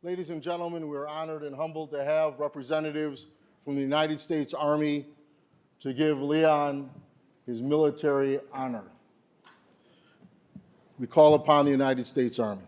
Ladies and gentlemen, we're honored and humbled to have representatives from the United States Army to give Leon his military honor. We call upon the United States Army.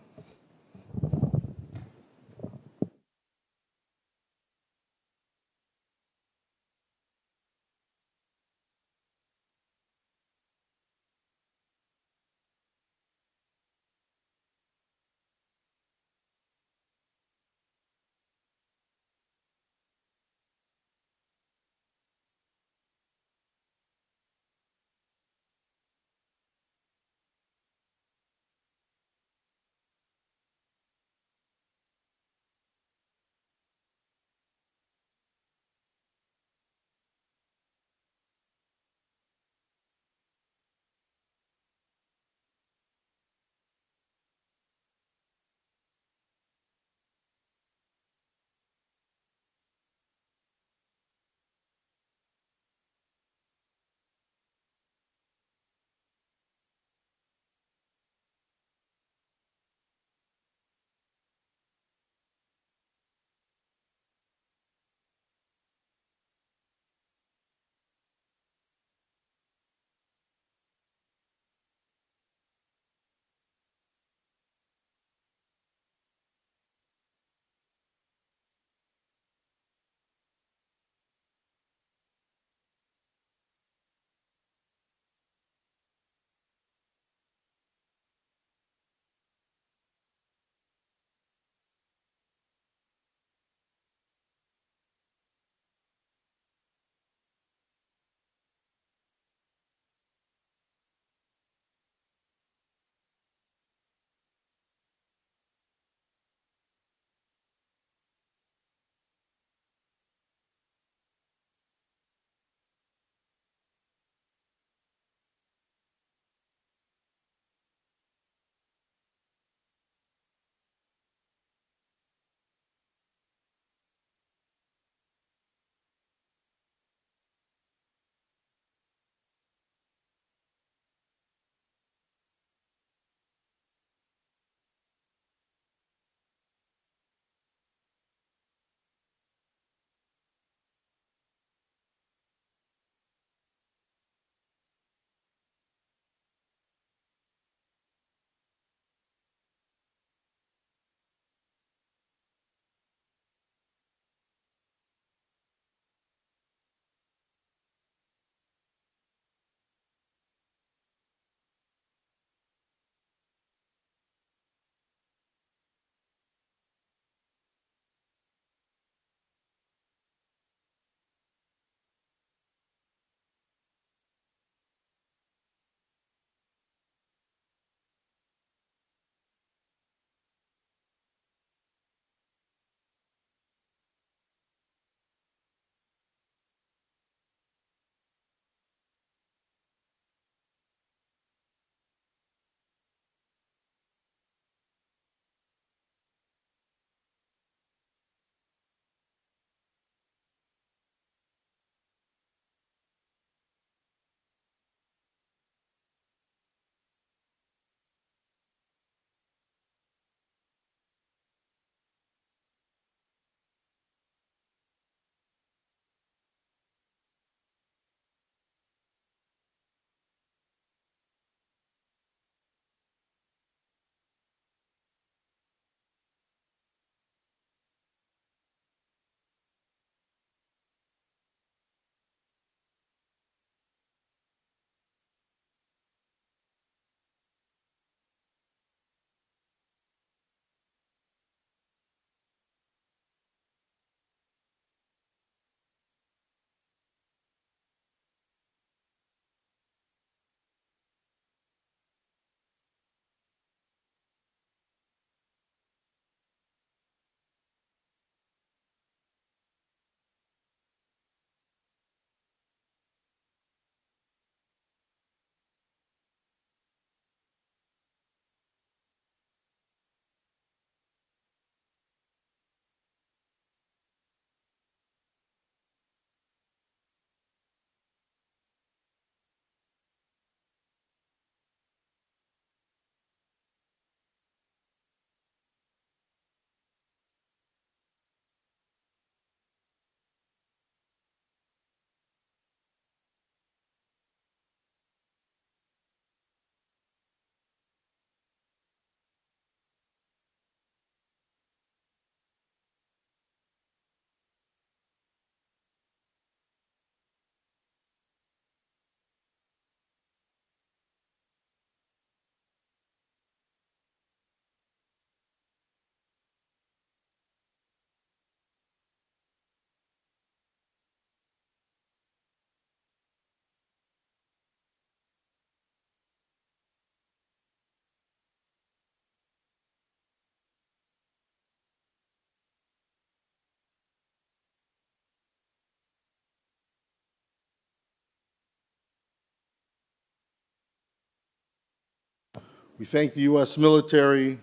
We thank the U.S. military.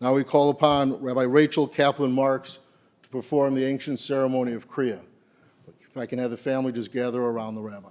Now we call upon Rabbi Rachel Kaplan Marks to perform the ancient ceremony of Kriya. If I can have the family just gather around the rabbi.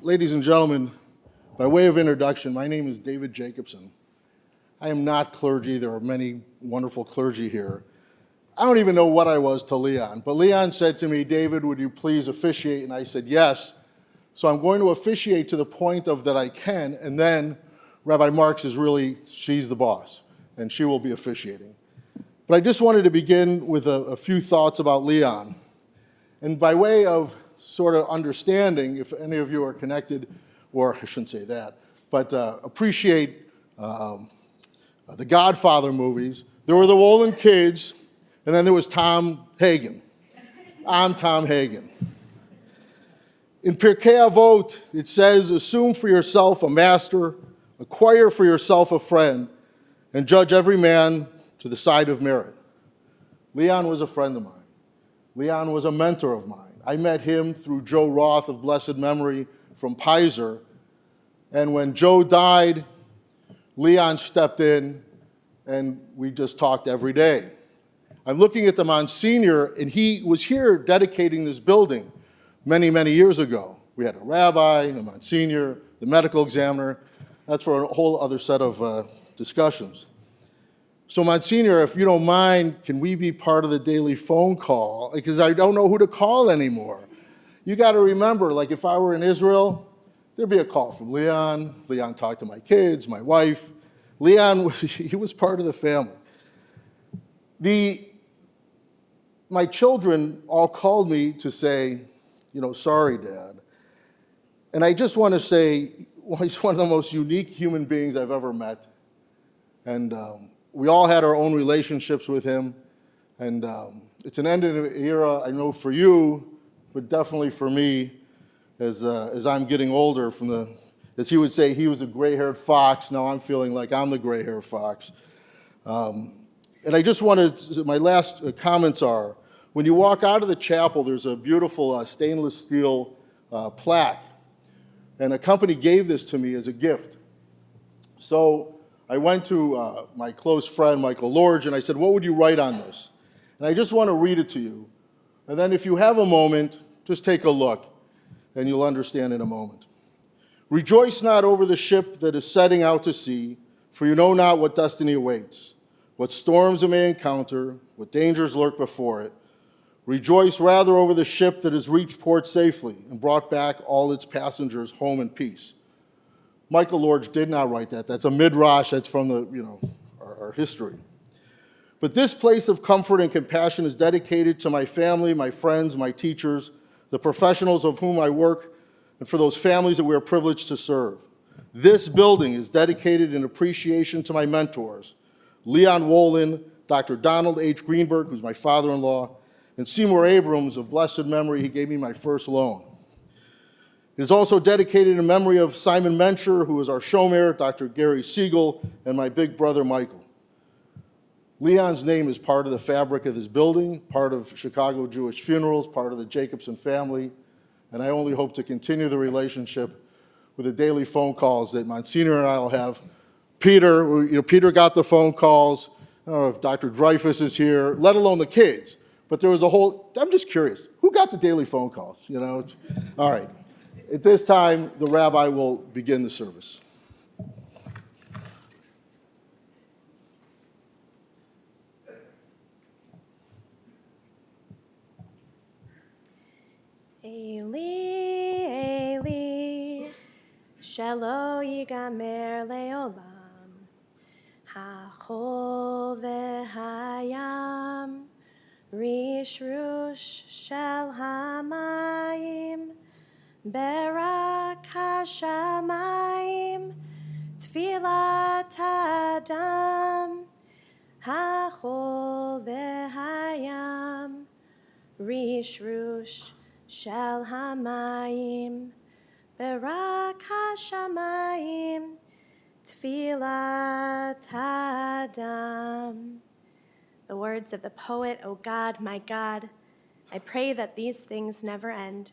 Ladies and gentlemen, by way of introduction, my name is David Jacobson. I am not clergy. There are many wonderful clergy here. I don't even know what I was to Leon, but Leon said to me, David, would you please officiate? And I said, yes. So I'm going to officiate to the point of that I can, and then Rabbi Marks is really, she's the boss, and she will be officiating. But I just wanted to begin with a few thoughts about Leon. And by way of sort of understanding, if any of you are connected, or I shouldn't say that, but appreciate the Godfather movies. There were the Wolin kids, and then there was Tom Hagen. I'm Tom Hagen. In Pirkei Avot, it says, assume for yourself a master, acquire for yourself a friend, and judge every man to the side of merit. Leon was a friend of mine. Leon was a mentor of mine. I met him through Joe Roth of blessed memory from Pizer. And when Joe died, Leon stepped in and we just talked every day. I'm looking at the Monsignor, and he was here dedicating this building many, many years ago. We had a rabbi, a Monsignor, the medical examiner. That's for a whole other set of discussions. So Monsignor, if you don't mind, can we be part of the daily phone call? Because I don't know who to call anymore. You got to remember, like if I were in Israel, there'd be a call from Leon. Leon talked to my kids, my wife. Leon, he was part of the family. My children all called me to say, sorry, Dad. And I just want to say, he's one of the most unique human beings I've ever met. And we all had our own relationships with him, and it's an end of an era, I know for you, but definitely for me, as I'm getting older, as he would say, he was a gray-haired fox. Now I'm feeling like I'm the gray-haired fox. And I just wanted, my last comments are, when you walk out of the chapel, there's a beautiful stainless steel plaque, and a company gave this to me as a gift. So I went to my close friend, Michael Lorge, and I said, what would you write on this? And I just want to read it to you. And then if you have a moment, just take a look, and you'll understand in a moment. Rejoice not over the ship that is setting out to sea, for you know not what destiny awaits, what storms it may encounter, what dangers lurk before it. Rejoice rather over the ship that has reached port safely and brought back all its passengers home in peace. Michael Lorge did not write that. That's a midrash. That's from our history. But this place of comfort and compassion is dedicated to my family, my friends, my teachers, the professionals of whom I work, and for those families that we are privileged to serve. This building is dedicated in appreciation to my mentors, Leon Wolin, Dr. Donald H. Greenberg, who's my father-in-law, and Seymour Abrams of blessed memory. He gave me my first loan. It is also dedicated in memory of Simon Mencher, who is our showmare, Dr. Gary Siegel, and my big brother, Michael. Leon's name is part of the fabric of this building, part of Chicago Jewish Funerals, part of the Jacobson family, and I only hope to continue the relationship with the daily phone calls that Monsignor and I will have. Peter got the phone calls. I don't know if Dr. Dreyfus is here, let alone the kids. But there was I'm just curious, who got the daily phone calls, All right. At this time, the rabbi will begin the service. Eli, Eli, shelo yigamer leolam, hachol v'hayam, rish rush shel hamayim, berak hashamayim, tfilat adam, hachol v'hayam, rish rush shel hamayim, berak hashamayim, tfilat adam. The words of the poet, O God, my God, I pray that these things never end.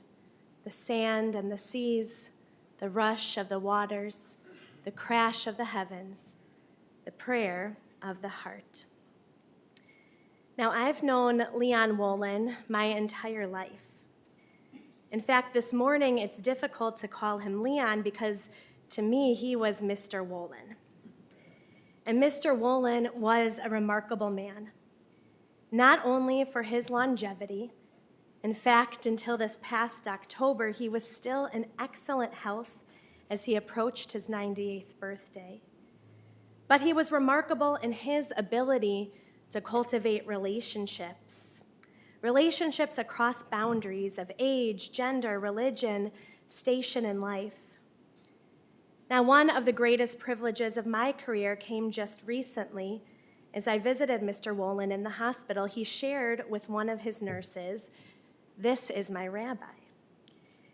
The sand and the seas, the rush of the waters, the crash of the heavens, the prayer of the heart. Now, I've known Leon Wolin my entire life. In fact, this morning it's difficult to call him Leon because to me he was Mr. Wolin. And Mr. Wolin was a remarkable man, not only for his longevity. In fact, until this past October, he was still in excellent health as he approached his 98th birthday. But he was remarkable in his ability to cultivate relationships across boundaries of age, gender, religion, station in life. Now, one of the greatest privileges of my career came just recently. As I visited Mr. Wolin in the hospital, he shared with one of his nurses, "This is my rabbi."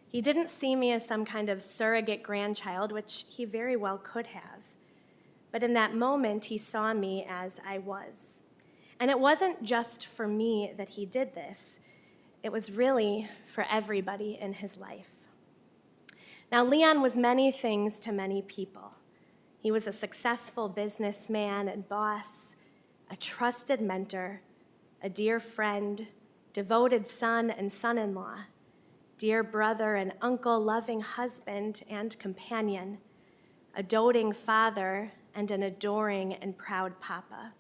He didn't see me as some kind of surrogate grandchild, which he very well could have. But in that moment, he saw me as I was. And it wasn't just for me that he did this. It was really for everybody in his life. Now, Leon was many things to many people. He was a successful businessman and boss, a trusted mentor, a dear friend, devoted son and son-in-law, dear brother and uncle, loving husband and companion, a doting father, and an adoring and proud papa.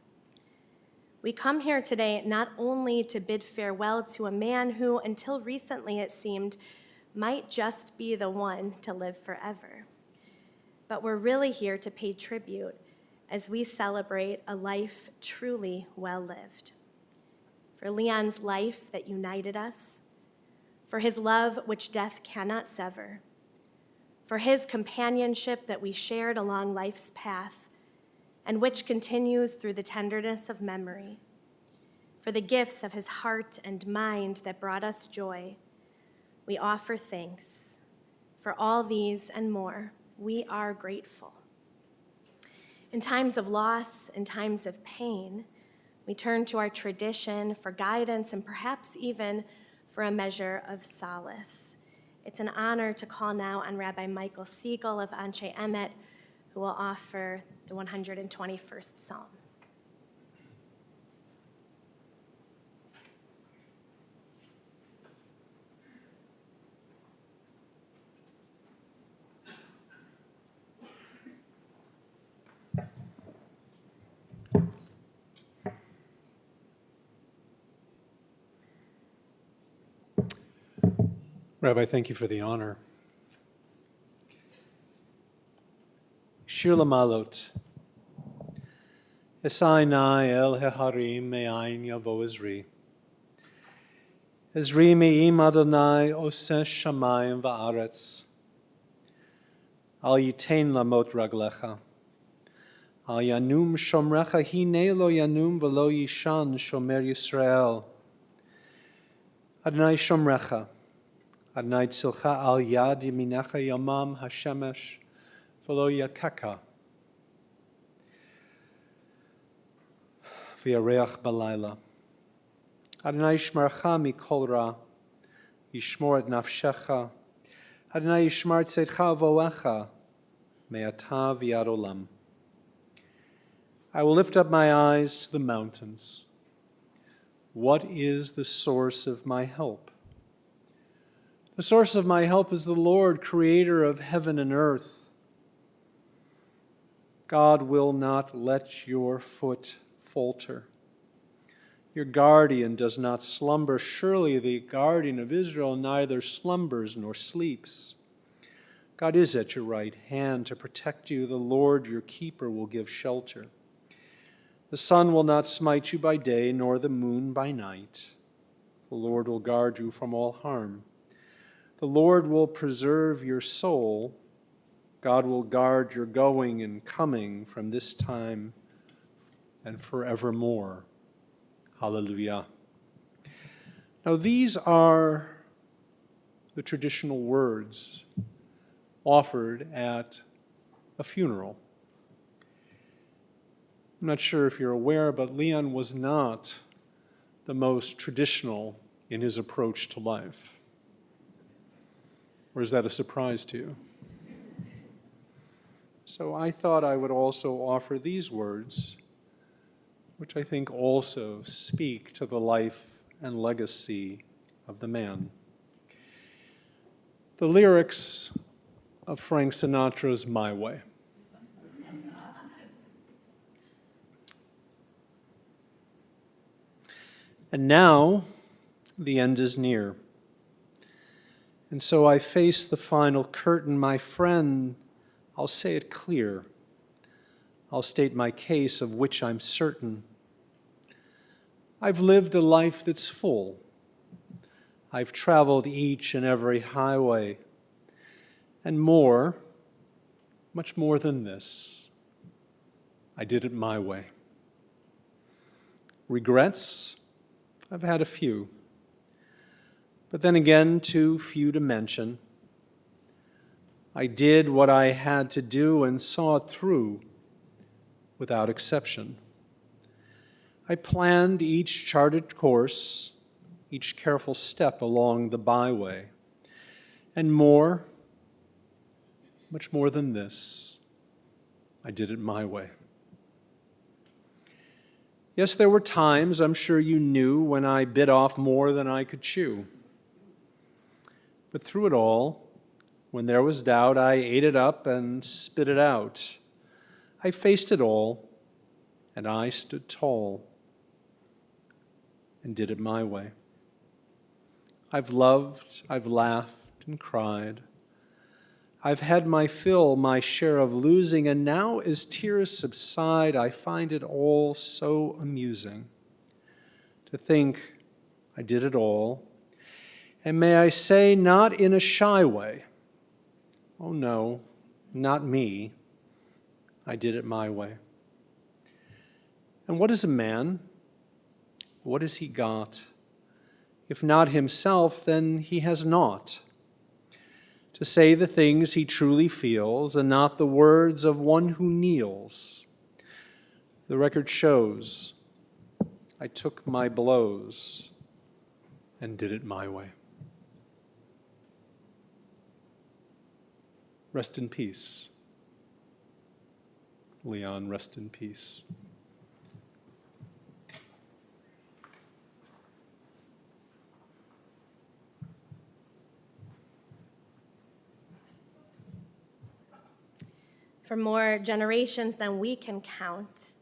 We come here today not only to bid farewell to a man who, until recently it seemed, might just be the one to live forever, but we're really here to pay tribute as we celebrate a life truly well lived. For Leon's life that united us, for his love which death cannot sever, for his companionship that we shared along life's path, and which continues through the tenderness of memory, for the gifts of his heart and mind that brought us joy, we offer thanks. For all these and more, we are grateful. In times of loss, in times of pain, we turn to our tradition for guidance and perhaps even for a measure of solace. It's an honor to call now on Rabbi Michael Siegel of Anshe Emet, who will offer the 121st Psalm. Rabbi, thank you for the honor. Shir Lamalot. Esai nai el heharim me'ayin yavo Ezri. Ezri me'im Adonai oseh shamayim va'aretz. Al yitain lamot raglecha. Al yanum shomrecha hine lo yanum v'lo yishan shomer Yisrael. Adonai shomrecha. Adonai tzilcha al yad yaminecha yamam hashemesh v'lo yakeka. V'yareach balayla. Adonai yishmarcha mikol ra, yishmor et nafshecha. Adonai yishmar tzedcha voecha, me'ata v'yad olam. I will lift up my eyes to the mountains. What is the source of my help? The source of my help is the Lord, creator of heaven and earth. God will not let your foot falter. Your guardian does not slumber. Surely the guardian of Israel neither slumbers nor sleeps. God is at your right hand to protect you. The Lord, your keeper, will give shelter. The sun will not smite you by day, nor the moon by night. The Lord will guard you from all harm. The Lord will preserve your soul. God will guard your going and coming from this time and forevermore. Hallelujah. Now, these are the traditional words offered at a funeral. I'm not sure if you're aware, but Leon was not the most traditional in his approach to life. Or is that a surprise to you? So I thought I would also offer these words, which I think also speak to the life and legacy of the man. The lyrics of Frank Sinatra's My Way. And now the end is near. And so I face the final curtain. My friend, I'll say it clear. I'll state my case, of which I'm certain. I've lived a life that's full. I've traveled each and every highway. And more, much more than this, I did it my way. Regrets? I've had a few. But then again, too few to mention. I did what I had to do and saw it through without exception. I planned each charted course, each careful step along the byway. And more, much more than this, I did it my way. Yes, there were times, I'm sure you knew, when I bit off more than I could chew. But through it all, when there was doubt, I ate it up and spit it out. I faced it all, and I stood tall and did it my way. I've loved, I've laughed and cried. I've had my fill, my share of losing, and now as tears subside, I find it all so amusing to think I did it all. And may I say, not in a shy way. Oh no, not me. I did it my way. And what is a man? What has he got? If not himself, then he has naught. To say the things he truly feels and not the words of one who kneels. The record shows I took my blows and did it my way. Rest in peace. Leon, rest in peace. For more generations than we can count,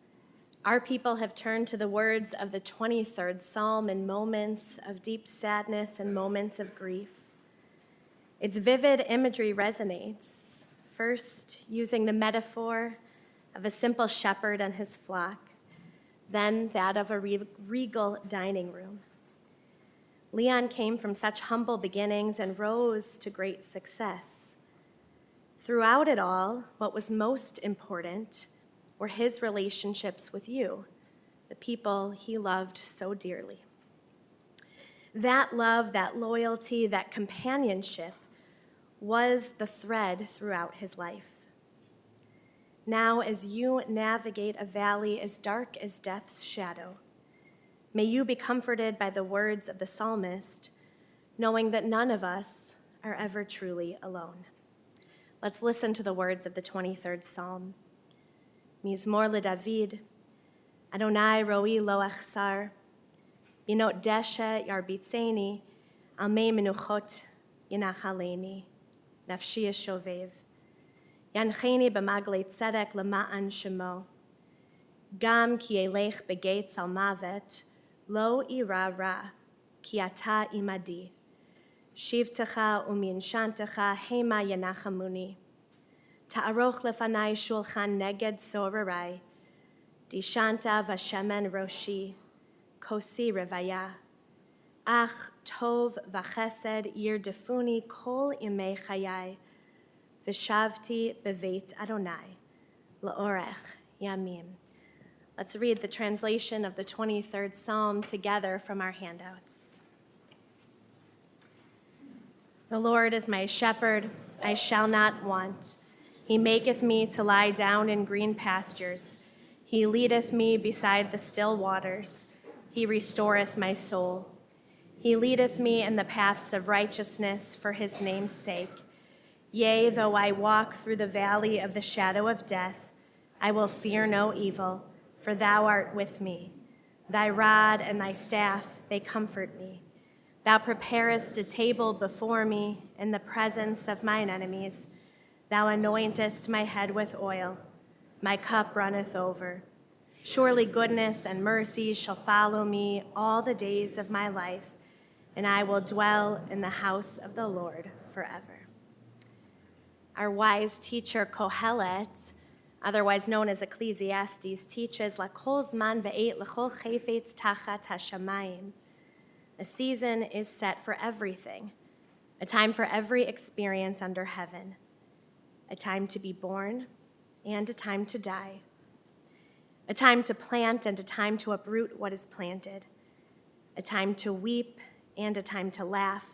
our people have turned to the words of the 23rd Psalm in moments of deep sadness and moments of grief. Its vivid imagery resonates, first using the metaphor of a simple shepherd and his flock, then that of a regal dining room. Leon came from such humble beginnings and rose to great success. Throughout it all, what was most important were his relationships with you, the people he loved so dearly. That love, that loyalty, that companionship was the thread throughout his life. Now, as you navigate a valley as dark as death's shadow, may you be comforted by the words of the psalmist, knowing that none of us are ever truly alone. Let's listen to the words of the 23rd Psalm. Mizmor LeDavid, Adonai roi lo achsar, binot deshe yarbitzeni, al mei menuchot yanachaleni, nafshi yeshovev. Yancheni b'maglei tzedek lema'an shemo, gam ki elech begates al mavet, lo ira ra, ki ata imadi. Shivtecha uminshantecha hema yanachamuni. Ta'aroch lefanai shulchan neged sorarai, dishanta vashemen roshi, kosi revaya. Ach tov vachesed yirdefuni kol imei chayai, Vishavti beveit Adonai, la'orech yamim. Let's read the translation of the 23rd Psalm together from our handouts. The Lord is my shepherd, I shall not want. He maketh me to lie down in green pastures. He leadeth me beside the still waters. He restoreth my soul. He leadeth me in the paths of righteousness for his name's sake. Yea, though I walk through the valley of the shadow of death, I will fear no evil, for thou art with me. Thy rod and thy staff, they comfort me. Thou preparest a table before me in the presence of mine enemies. Thou anointest my head with oil. My cup runneth over. Surely goodness and mercy shall follow me all the days of my life, and I will dwell in the house of the Lord forever. Our wise teacher Kohelet, otherwise known as Ecclesiastes, teaches Lakol zman ve'et l'chol chayfetz tachat hashamayim. A season is set for everything, a time for every experience under heaven, a time to be born and a time to die, a time to plant and a time to uproot what is planted, a time to weep and a time to laugh,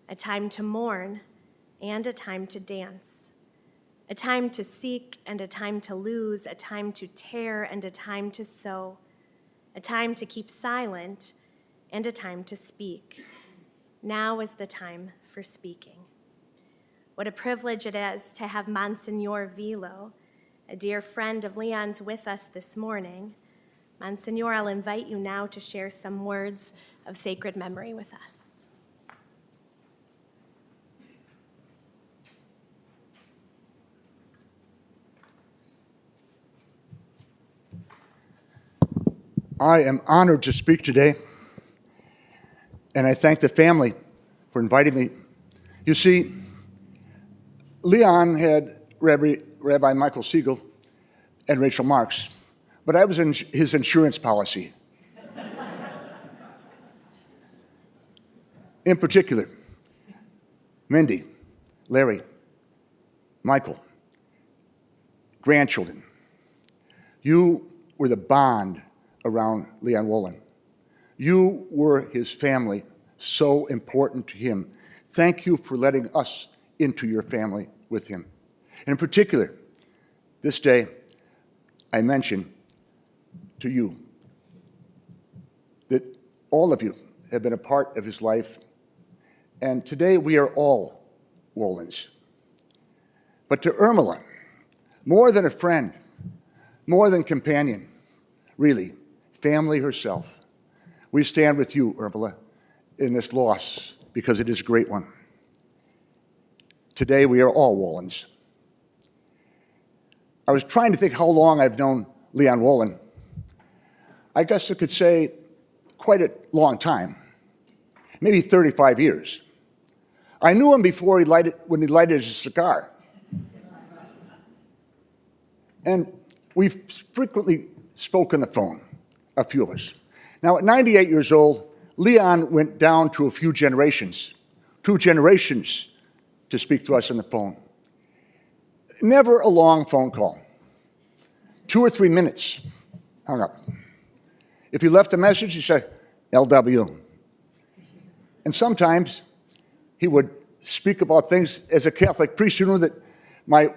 a time to mourn and a time to dance, a time to seek and a time to lose, a time to tear and a time to sow, a time to keep silent and a time to speak. Now is the time for speaking. What a privilege it is to have Monsignor Vilo, a dear friend of Leon's, with us this morning. Monsignor, I'll invite you now to share some words of sacred memory with us. I am honored to speak today, and I thank the family for inviting me. You see, Leon had Rabbi Michael Siegel and Rachel Marks, but I was in his insurance policy. In particular, Mindy, Larry, Michael, grandchildren. You were the bond around Leon Wolin. You were his family, so important to him. Thank you for letting us into your family with him. And in particular, this day, I mention to you that all of you have been a part of his life, and today we are all Wolins. But to Irmela, more than a friend, more than companion, really, family herself, we stand with you, Irmela, in this loss because it is a great one. Today we are all Wolins. I was trying to think how long I've known Leon Wolin. I guess I could say quite a long time, maybe 35 years. I knew him before when he lighted his cigar. And we've frequently spoken on the phone, a few of us. Now, at 98 years old, Leon went down to a few generations, 2 generations to speak to us on the phone. Never a long phone call. 2 or 3 minutes, hung up. If he left a message, he said, LW. And sometimes he would speak about things as a Catholic priest. You know that my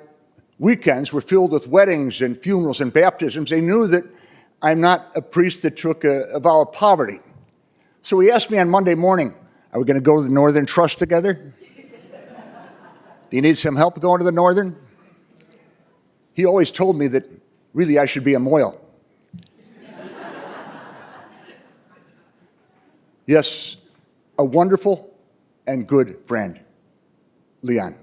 weekends were filled with weddings and funerals and baptisms. They knew that I'm not a priest that took a vow of poverty. So he asked me on Monday morning, are we going to go to the Northern Trust together? Do you need some help going to the Northern? He always told me that really I should be a Moyle. Yes, a wonderful and good friend, Leon.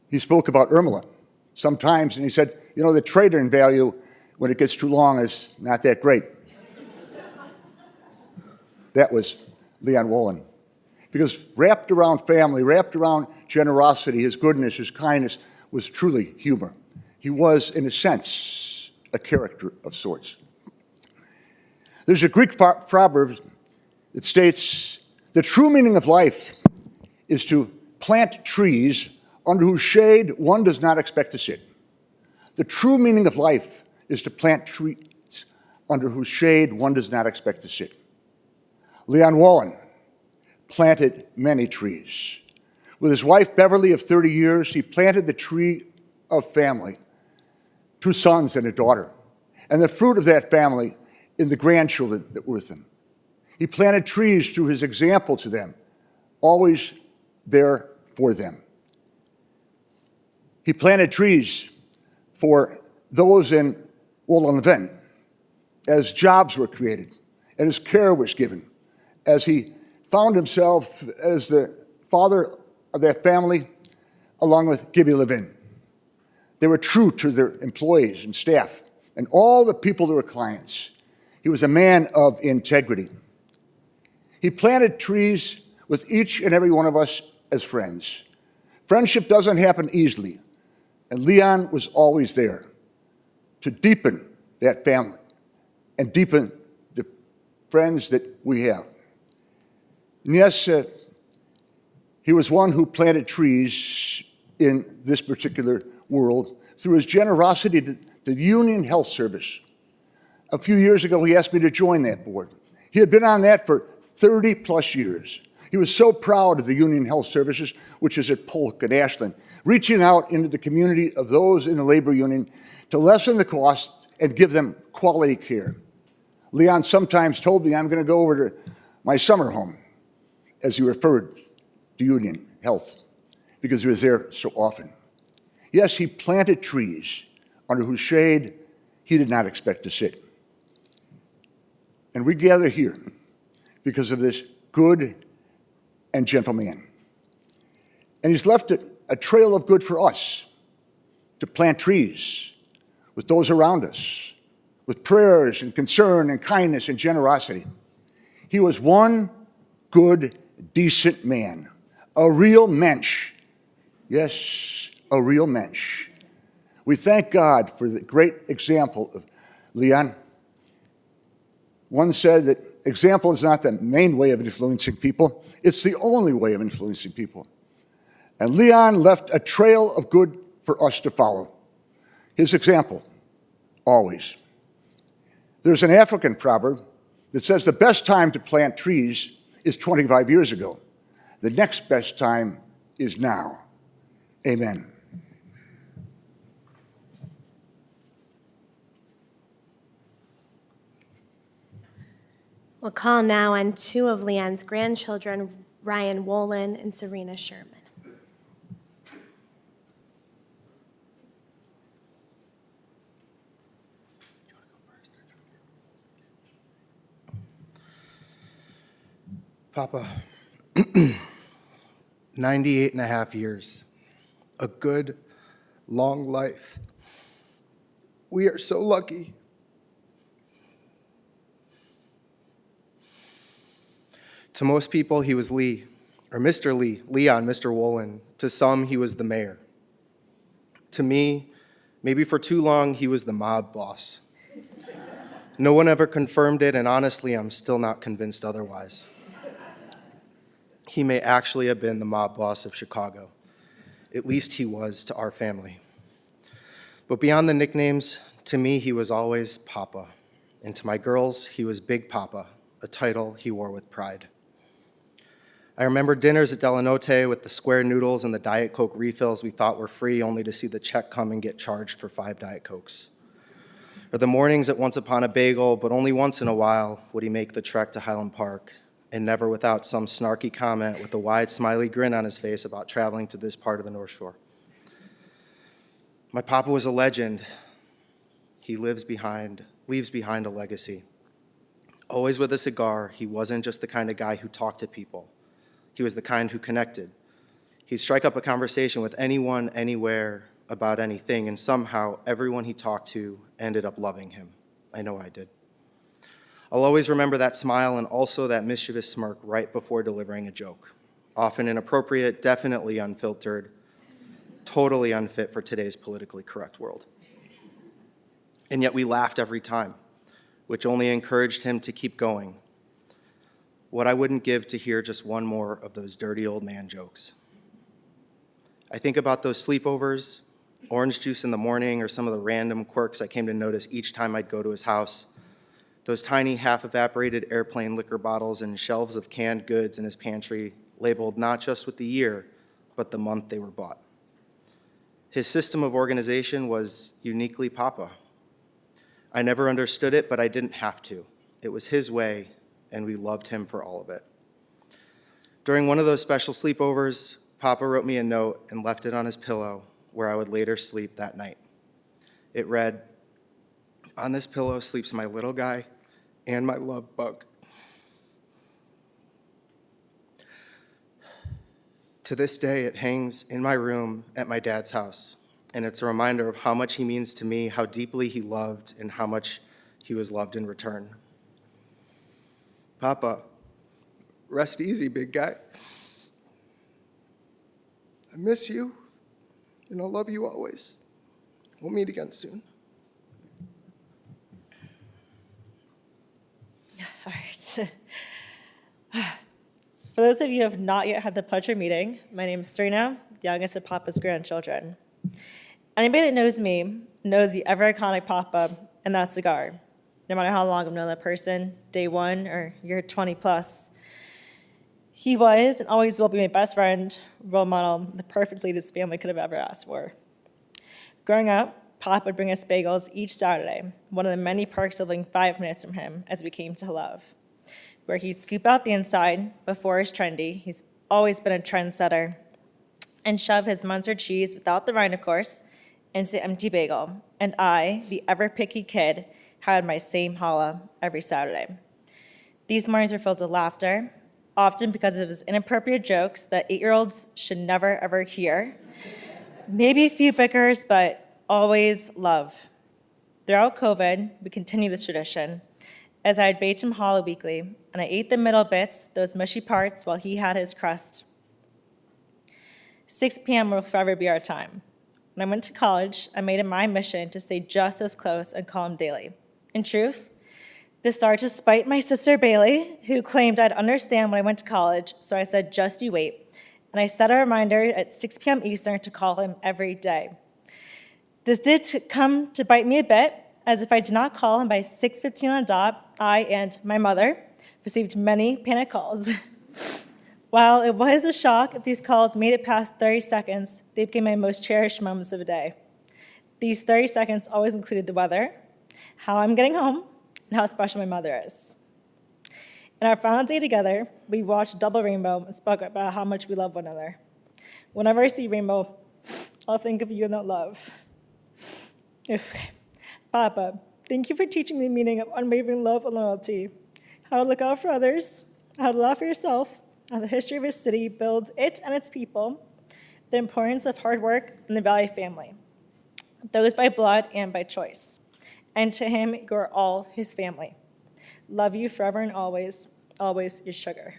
He spoke about Irmela sometimes, and he said, you know, the trade-in value when it gets too long is not that great. That was Leon Wolin. Because wrapped around family, wrapped around generosity, his goodness, his kindness was truly humor. He was, in a sense, a character of sorts. There's a Greek proverb that states, the true meaning of life is to plant trees under whose shade one does not expect to sit. The true meaning of life is to plant trees under whose shade one does not expect to sit. Leon Wolin planted many trees. With his wife, Beverly, of 30 years, he planted the tree of family, 2 sons and a daughter, and the fruit of that family in the grandchildren that were with him. He planted trees through his example to them, always there for them. He planted trees for those in Wolin-Levin as jobs were created and as care was given, as he found himself as the father of that family along with Gabriel Levin. They were true to their employees and staff and all the people that were clients. He was a man of integrity. He planted trees with each and every one of us as friends. Friendship doesn't happen easily, and Leon was always there to deepen that family and deepen the friends that we have. And yes, he was one who planted trees in this particular world through his generosity to the Union Health Service. A few years ago, he asked me to join that board. He had been on that for 30 plus years. He was so proud of the Union Health Services, which is at Polk and Ashland, reaching out into the community of those in the labor union to lessen the cost and give them quality care. Leon sometimes told me, I'm going to go over to my summer home, as he referred to Union Health, because he was there so often. Yes, he planted trees under whose shade he did not expect to sit. And we gather here because of this good and gentle man. And he's left a trail of good for us to plant trees with those around us, with prayers and concern and kindness and generosity. He was one good, decent man, a real mensch. Yes, a real mensch. We thank God for the great example of Leon. One said that example is not the main way of influencing people, it's the only way of influencing people. And Leon left a trail of good for us to follow. His example, always. There's an African proverb that says the best time to plant trees is 25 years ago. The next best time is now. Amen. We'll call now on 2 of Leon's grandchildren, Ryan Wolin and Sarina Sherman. Papa, 98 and a half years, a good, long life. We are so lucky. To most people, he was Lee, or Mr. Lee, Leon, Mr. Wolin. To some, he was the mayor. To me, maybe for too long, he was the mob boss. No one ever confirmed it, and honestly, I'm still not convinced otherwise. He may actually have been the mob boss of Chicago. At least he was to our family. But beyond the nicknames, to me, he was always Papa. And to my girls, he was Big Papa, a title he wore with pride. I remember dinners at Delanote with the square noodles and the Diet Coke refills we thought were free, only to see the check come and get charged for 5 Diet Cokes. Or the mornings at Once Upon a Bagel, but only once in a while would he make the trek to Highland Park, and never without some snarky comment with a wide smiley grin on his face about traveling to this part of the North Shore. My papa was a legend. He leaves behind a legacy. Always with a cigar, he wasn't just the kind of guy who talked to people. He was the kind who connected. He'd strike up a conversation with anyone, anywhere, about anything, and somehow everyone he talked to ended up loving him. I know I did. I'll always remember that smile and also that mischievous smirk right before delivering a joke. Often inappropriate, definitely unfiltered, totally unfit for today's politically correct world. And yet we laughed every time, which only encouraged him to keep going. What I wouldn't give to hear just one more of those dirty old man jokes. I think about those sleepovers, orange juice in the morning, or some of the random quirks I came to notice each time I'd go to his house. Those tiny half-evaporated airplane liquor bottles and shelves of canned goods in his pantry, labeled not just with the year, but the month they were bought. His system of organization was uniquely Papa. I never understood it, but I didn't have to. It was his way, and we loved him for all of it. During one of those special sleepovers, Papa wrote me a note and left it on his pillow where I would later sleep that night. It read, "On this pillow sleeps my little guy and my love bug." To this day, it hangs in my room at my dad's house, and it's a reminder of how much he means to me, how deeply he loved, and how much he was loved in return. Papa, rest easy, big guy. I miss you, and I'll love you always. We'll meet again soon. All right. For those of you who have not yet had the pleasure of meeting, my name is Serina, the youngest of Papa's grandchildren. Anybody that knows me knows the ever-iconic Papa and that cigar. No matter how long I've known that person, day one or year 20 plus. He was and always will be my best friend, role model, the perfect lead his family could have ever asked for. Growing up, Pop would bring us bagels each Saturday, one of the many perks of living 5 minutes from him as we came to love, where he'd scoop out the inside before it's trendy. He's always been a trendsetter, and shove his Munster cheese, without the rind of course, into the empty bagel. And I, the ever-picky kid, had my same challah every Saturday. These mornings were filled with laughter, often because of his inappropriate jokes that 8-year-olds should never, ever hear. Maybe a few bickers, but always love. Throughout COVID, we continue this tradition, as I'd bake him challah weekly, and I ate the middle bits, those mushy parts, while he had his crust. 6 p.m. will forever be our time. When I went to college, I made it my mission to stay just as close and call him daily. In truth, this started to spite my sister Bayley, who claimed I'd understand when I went to college, so I said, just you wait. And I set a reminder at 6 p.m. Eastern to call him every day. This did come to bite me a bit, as if I did not call him by 6:15 on the dot, I and my mother received many panic calls. While it was a shock if these calls made it past 30 seconds, they became my most cherished moments of the day. These 30 seconds always included the weather, how I'm getting home, and how special my mother is. In our final day together, we watched Double Rainbow and spoke about how much we love one another. Whenever I see Rainbow, I'll think of you and that love. Okay. Papa, thank you for teaching me the meaning of unwavering love and loyalty, how to look out for others, how to laugh for yourself, how the history of his city builds it and its people, the importance of hard work and the value of family, those by blood and by choice. And to him, you are all his family. Love you forever and always, always your sugar.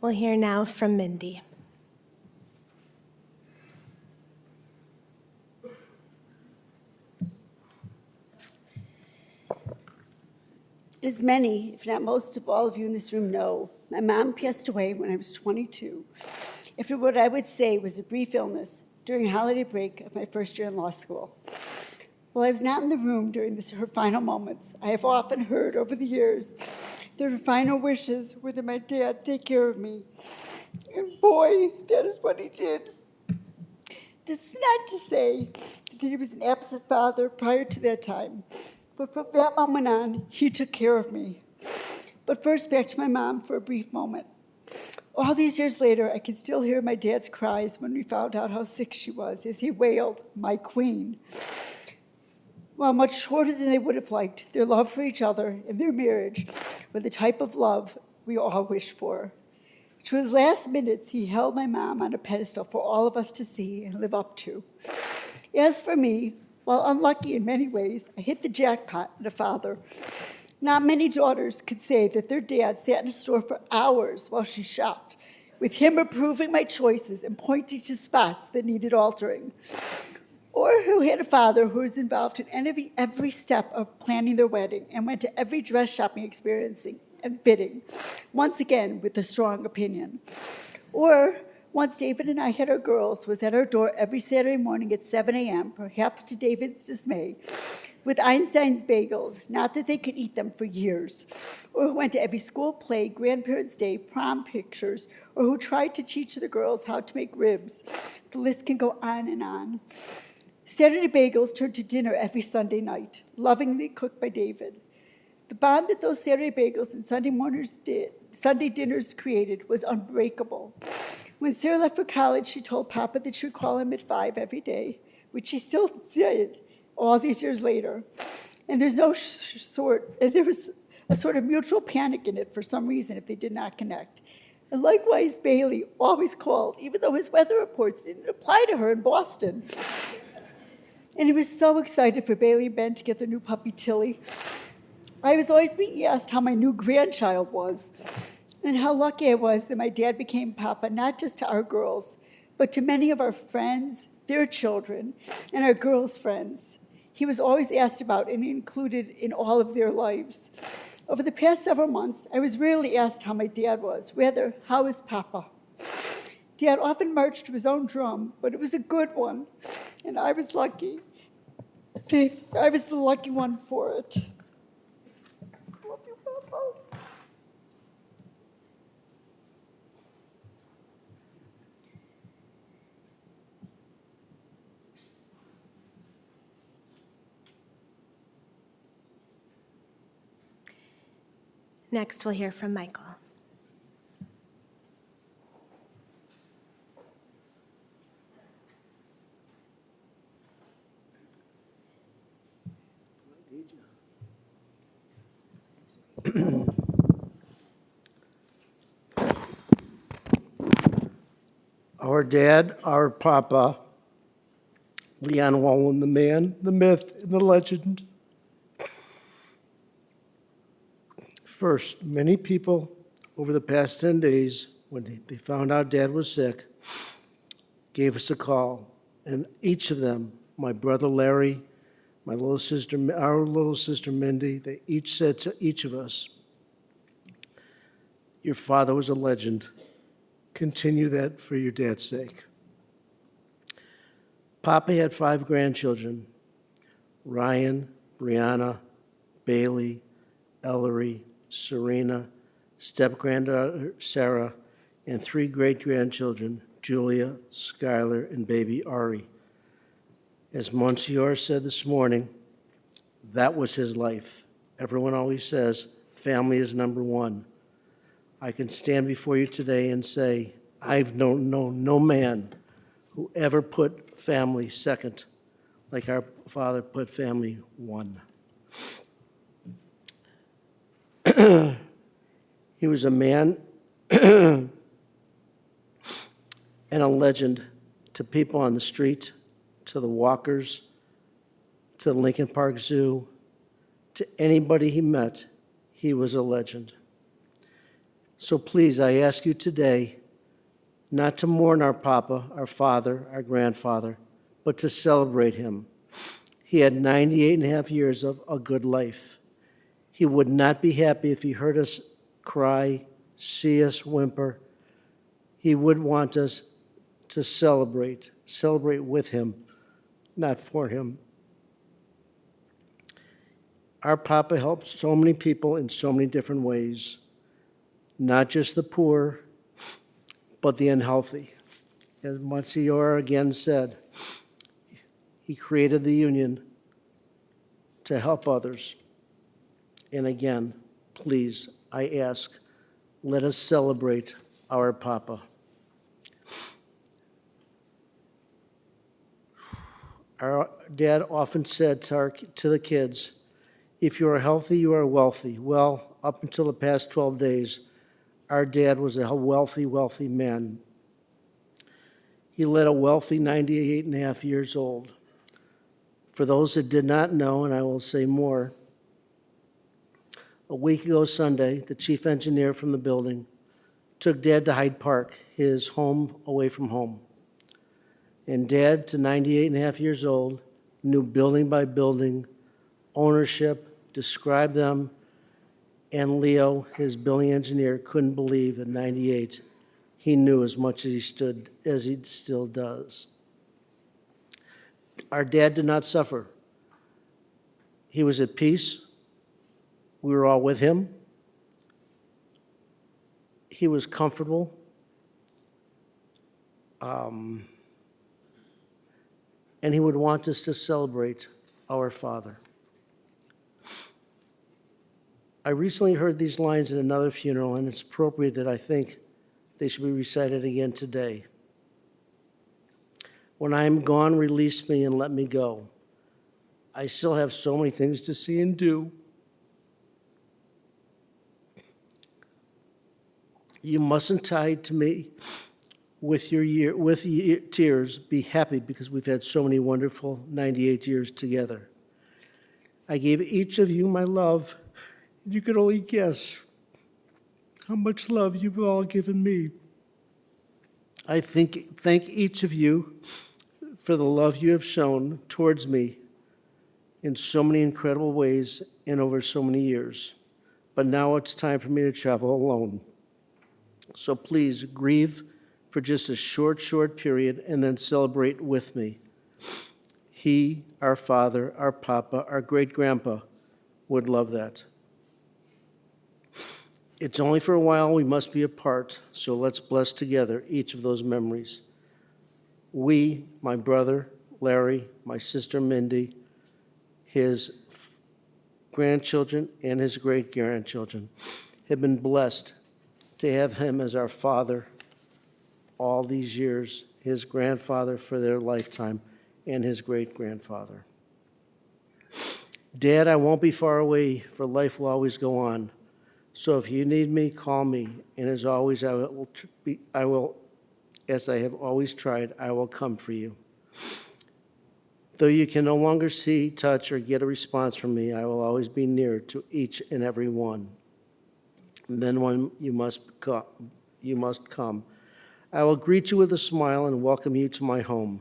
We'll hear now from Mindy. As many, if not most of all of you in this room know, my mom passed away when I was 22. after what I would say was a brief illness during holiday break of my first year in law school. While I was not in the room during her final moments, I have often heard over the years that her final wishes were that my dad take care of me. And boy, that is what he did. This is not to say that he was an absent father prior to that time, but from that moment on, he took care of me. But first, back to my mom for a brief moment. All these years later, I can still hear my dad's cries when we found out how sick she was as he wailed, "My queen." While much shorter than they would have liked, their love for each other and their marriage were the type of love we all wished for. To his last minutes, he held my mom on a pedestal for all of us to see and live up to. As for me, while unlucky in many ways, I hit the jackpot in a father. Not many daughters could say that their dad sat in a store for hours while she shopped, with him approving my choices and pointing to spots that needed altering. Or who had a father who was involved in every step of planning their wedding and went to every dress shopping experience and fitting, once again with a strong opinion. Or once David and I had our girls, was at our door every Saturday morning at 7 a.m., perhaps to David's dismay, with Einstein's bagels, not that they could eat them for years, or who went to every school play, grandparents' day, prom pictures, or who tried to teach the girls how to make ribs. The list can go on and on. Saturday bagels turned to dinner every Sunday night, lovingly cooked by David. The bond that those Saturday bagels and Sunday dinners created was unbreakable. When Sarah left for college, she told Papa that she would call him at 5 every day, which she still did all these years later. And there was a sort of mutual panic in it for some reason if they did not connect. And likewise, Bayley always called, even though his weather reports didn't apply to her in Boston. And he was so excited for Bayley and Ben to get their new puppy, Tilly. I was always being asked how my new grandchild was, and how lucky I was that my dad became Papa, not just to our girls, but to many of our friends, their children, and our girls' friends. He was always asked about and included in all of their lives. Over the past several months, I was rarely asked how my dad was, rather, how is Papa? Dad often marched to his own drum, but it was a good one, and I was lucky. I was the lucky one for it. Love you, Papa. Next, we'll hear from Michael. Our dad, our Papa, Leon Wolin, the man, the myth, and the legend. First, many people over the past 10 days, when they found out Dad was sick, gave us a call. And each of them, my brother Larry, our little sister Mindy, they each said to each of us, "Your father was a legend. Continue that for your dad's sake." Papa had 5 grandchildren: Ryan, Brianna, Bayley, Ellory, Serena, step-granddaughter Sarah, and 3 great-grandchildren, Julia, Skylar, and baby Ari. As Monsignor said this morning, that was his life. Everyone always says, family is number one. I can stand before you today and say, I've known no man who ever put family second like our father put family one. He was a man and a legend to people on the street, to the walkers, to the Lincoln Park Zoo, to anybody he met. He was a legend. So please, I ask you today not to mourn our Papa, our father, our grandfather, but to celebrate him. He had 98 and a half years of a good life. He would not be happy if he heard us cry, see us whimper, He would want us to celebrate with him, not for him. Our Papa helped so many people in so many different ways, not just the poor, but the unhealthy. As Monsignor again said, he created the union to help others. And again, please, I ask, let us celebrate our Papa. Our dad often said to the kids, if you are healthy, you are wealthy. Well, up until the past 12 days, our dad was a wealthy, wealthy man. He led a wealthy 98 and a half years old. For those that did not know, and I will say more, a week ago Sunday, the chief engineer from the building took Dad to Hyde Park, his home away from home. And Dad, to 98 and a half years old, knew building by building, ownership, described them, and Leo, his building engineer, couldn't believe at 98 he knew as much as he still does. Our dad did not suffer. He was at peace. We were all with him. He was comfortable. And he would want us to celebrate our Father. I recently heard these lines at another funeral, and it's appropriate that I think they should be recited again today. When I am gone, release me and let me go. I still have so many things to see and do. You mustn't tie to me with tears. Be happy because we've had so many wonderful 98 years together. I gave each of you my love. You could only guess how much love you've all given me. I thank each of you for the love you have shown towards me in so many incredible ways and over so many years. But now it's time for me to travel alone. So please grieve for just a short period and then celebrate with me. He, our Father, our Papa, our great-grandpa would love that. It's only for a while we must be apart, so let's bless together each of those memories. We, my brother, Larry, my sister, Mindy, his grandchildren, and his great-grandchildren have been blessed to have him as our father all these years, his grandfather for their lifetime, and his great-grandfather. Dad, I won't be far away, for life will always go on. So if you need me, call me. And as always, I will, as I have always tried, I will come for you. Though you can no longer see, touch, or get a response from me, I will always be near to each and every one. And then when you must come. I will greet you with a smile and welcome you to my home.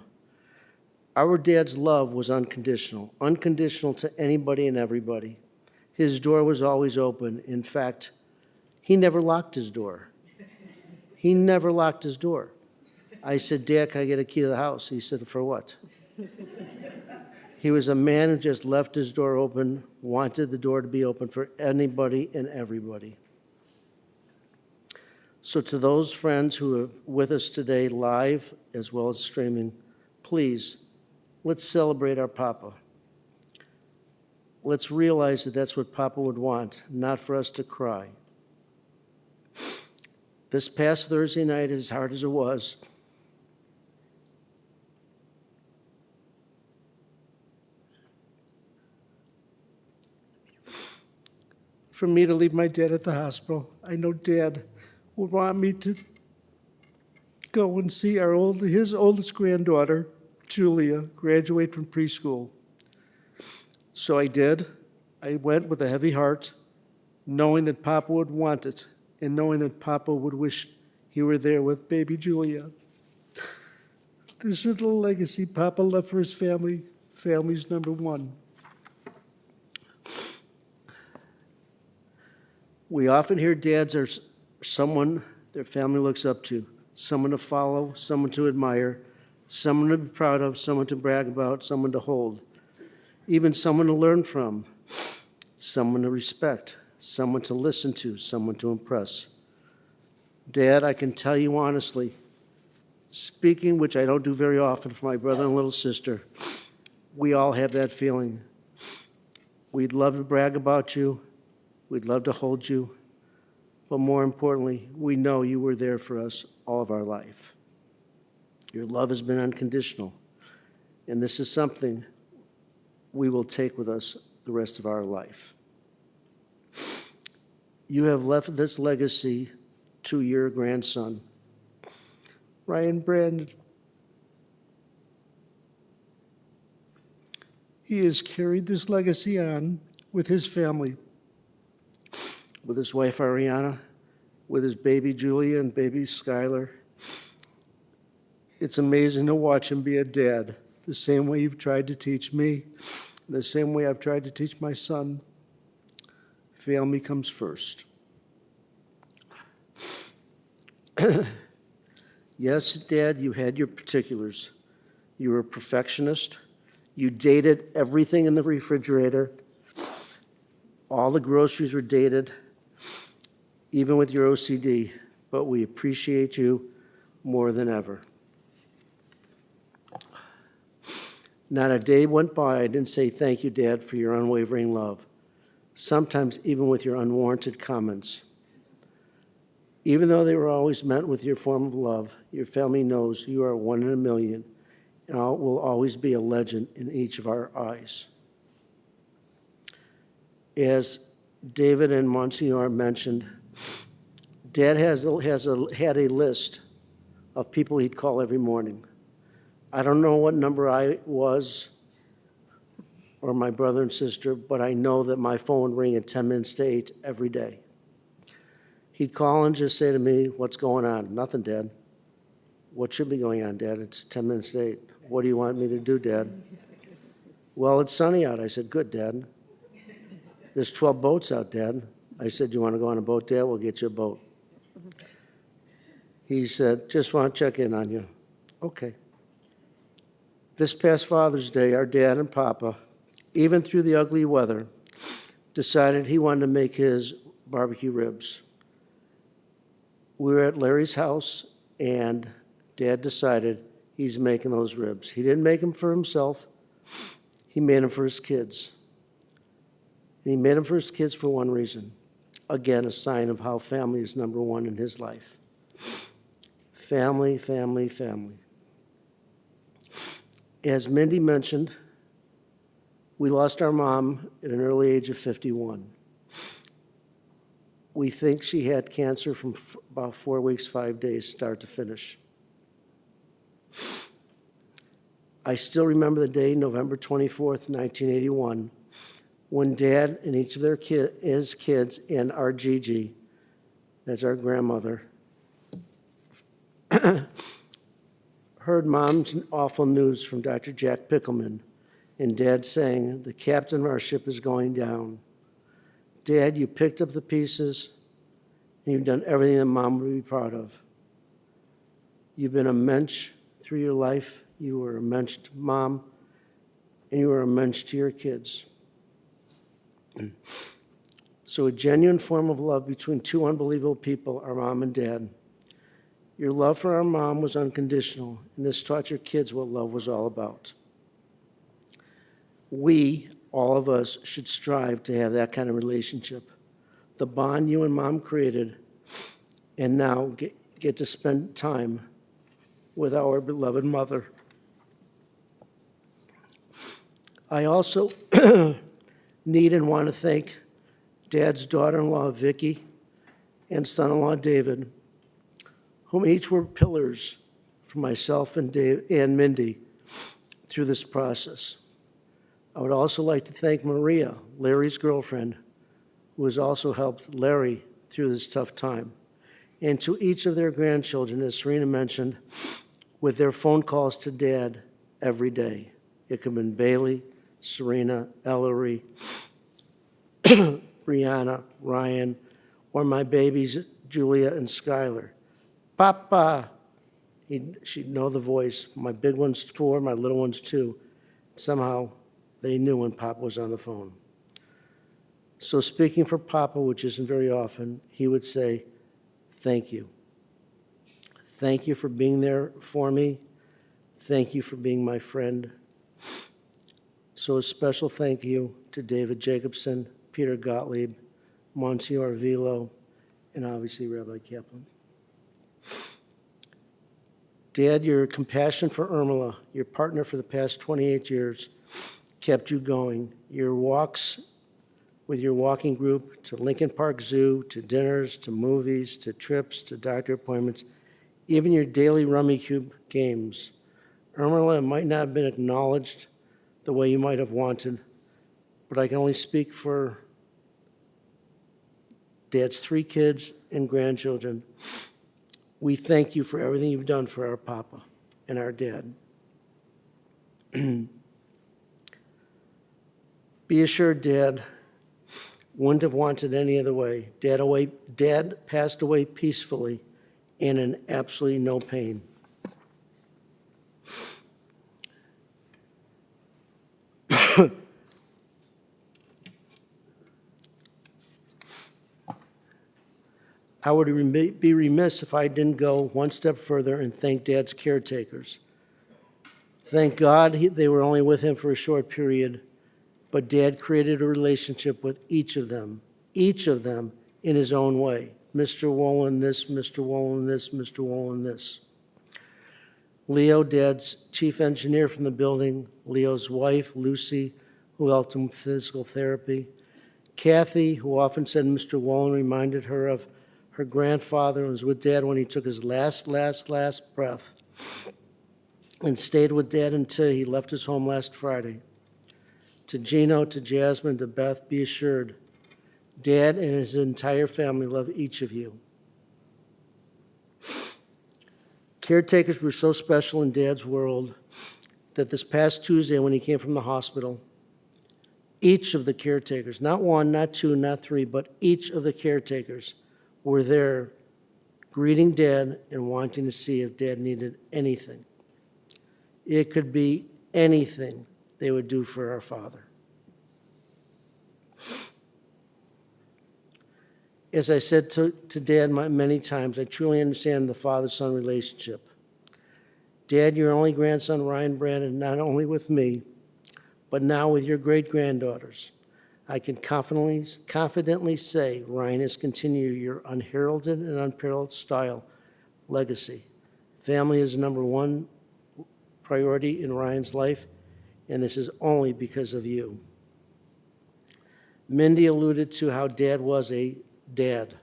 Our dad's love was unconditional to anybody and everybody. His door was always open. In fact, he never locked his door. He never locked his door. I said, Dad, can I get a key to the house? He said, for what? He was a man who just left his door open, wanted the door to be open for anybody and everybody. So to those friends who are with us today, live as well as streaming, please, let's celebrate our Papa. Let's realize that that's what Papa would want, not for us to cry. This past Thursday night, as hard as it was, for me to leave my dad at the hospital, I know Dad would want me to go and see his oldest granddaughter, Julia, graduate from preschool. So I did. I went with a heavy heart, knowing that Papa would want it, and knowing that Papa would wish he were there with baby Julia. This is the legacy Papa left for his family. Family's number one. We often hear dads are someone their family looks up to, someone to follow, someone to admire, someone to be proud of, someone to brag about, someone to hold, even someone to learn from, someone to respect, someone to listen to, someone to impress. Dad, I can tell you honestly, speaking, which I don't do very often, for my brother and little sister, we all have that feeling. We'd love to brag about you. We'd love to hold you. But more importantly, we know you were there for us all of our life. Your love has been unconditional, and this is something we will take with us the rest of our life. You have left this legacy to your grandson, Ryan Brandon. He has carried this legacy on with his family, with his wife Arianna, with his baby Julia and baby Skylar. It's amazing to watch him be a dad, the same way you've tried to teach me, the same way I've tried to teach my son. Family comes first. Yes, Dad, you had your particulars. You were a perfectionist. You dated everything in the refrigerator. All the groceries were dated, even with your OCD, but we appreciate you more than ever. Not a day went by I didn't say thank you, Dad, for your unwavering love, sometimes even with your unwarranted comments. Even though they were always met with your form of love, your family knows you are one in a million and will always be a legend in each of our eyes. As David and Monsignor mentioned, Dad had a list of people he'd call every morning. I don't know what number I was or my brother and sister, but I know that my phone would ring at 10 minutes to 8 every day. He'd call and just say to me, "What's going on?" "Nothing, Dad." "What should be going on, Dad? It's 10 minutes to 8. "What do you want me to do, Dad?" "Well, it's sunny out." I said, "Good, Dad." "There's 12 boats out, Dad." I said, "You want to go on a boat, Dad? We'll get you a boat." He said, "Just want to check in on you." "Okay." This past Father's Day, our dad and Papa, even through the ugly weather, decided he wanted to make his barbecue ribs. We were at Larry's house, and Dad decided he's making those ribs. He didn't make them for himself. He made them for his kids. And he made them for his kids for one reason. Again, a sign of how family is number one in his life. Family, family, family. As Mindy mentioned, we lost our mom at an early age of 51. We think she had cancer from about 4 weeks, 5 days, start to finish. I still remember the day, November 24th, 1981, when Dad and each of his kids and our Gigi, that's our grandmother, heard Mom's awful news from Dr. Jack Pickelman, and Dad saying, "The captain of our ship is going down." Dad, you picked up the pieces, and you've done everything that Mom would be proud of. You've been a mensch through your life. You were a mensch to Mom, and you were a mensch to your kids. So a genuine form of love between two unbelievable people, our Mom and Dad. Your love for our Mom was unconditional, and this taught your kids what love was all about. We, all of us, should strive to have that kind of relationship. The bond you and Mom created, and now get to spend time with our beloved mother. I also need and want to thank Dad's daughter-in-law, Vikki, and son-in-law, David, whom each were pillars for myself and Mindy through this process. I would also like to thank Maria, Larry's girlfriend, who has also helped Larry through this tough time, and to each of their grandchildren, as Sarina mentioned, with their phone calls to Dad every day. It could have been Bayley, Sarina, Ellory, Brianna, Ryan, or my babies, Julia and Skylar. "Papa, She'd know the voice. My big one's 4, my little one's 2. Somehow, they knew when Papa was on the phone. So speaking for Papa, which isn't very often, he would say, thank you. Thank you for being there for me. Thank you for being my friend. So a special thank you to David Jacobson, Peter Gottlieb, Monsignor Vilo, and obviously Rabbi Kaplan. Dad, your compassion for Irmela, your partner for the past 28 years, kept you going. Your walks with your walking group to Lincoln Park Zoo, to dinners, to movies, to trips, to doctor appointments, even your daily Rummy Cube games. Irmela might not have been acknowledged the way you might have wanted, but I can only speak for Dad's 3 kids and grandchildren. We thank you for everything you've done for our Papa and our Dad. Be assured, Dad wouldn't have wanted any other way. Dad passed away peacefully and in absolutely no pain. I would be remiss if I didn't go one step further and thank Dad's caretakers. Thank God they were only with him for a short period, but Dad created a relationship with each of them in his own way. Mr. Wolin this, Mr. Wolin this, Mr. Wolin this. Leo, Dad's chief engineer from the building, Leo's wife, Lucy, who helped him with physical therapy. Kathy, who often said Mr. Wolin reminded her of her grandfather and was with Dad when he took his last breath, and stayed with Dad until he left his home last Friday. To Gino, to Jasmine, to Beth, be assured, Dad and his entire family love each of you. Caretakers were so special in Dad's world that this past Tuesday when he came from the hospital, each of the caretakers, not 1, not 2, not 3, but each of the caretakers were there greeting Dad and wanting to see if Dad needed anything. It could be anything they would do for our father. As I said to Dad many times, I truly understand the father-son relationship. Dad, your only grandson, Ryan Brandon, not only with me, but now with your great-granddaughters. I can confidently say Ryan has continued your unheralded and unparalleled style legacy. Family is number 1 priority in Ryan's life, and this is only because of you. Mindy alluded to how Dad was a dad,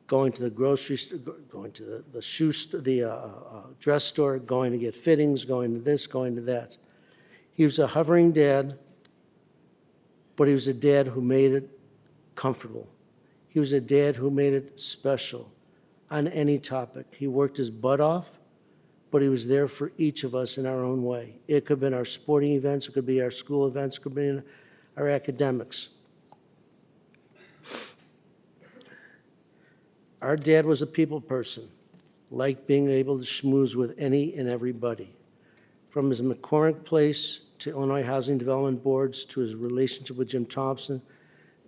going to the grocery store, going to the shoe store, the dress store, going to get fittings, going to this, going to that. He was a hovering dad, but he was a dad who made it comfortable. He was a dad who made it special on any topic. He worked his butt off, but he was there for each of us in our own way. It could have been our sporting events, it could be our school events, it could be our academics. Our dad was a people person, liked being able to schmooze with any and everybody. From his McCormick Place to Illinois Housing Development Boards, to his relationship with Jim Thompson,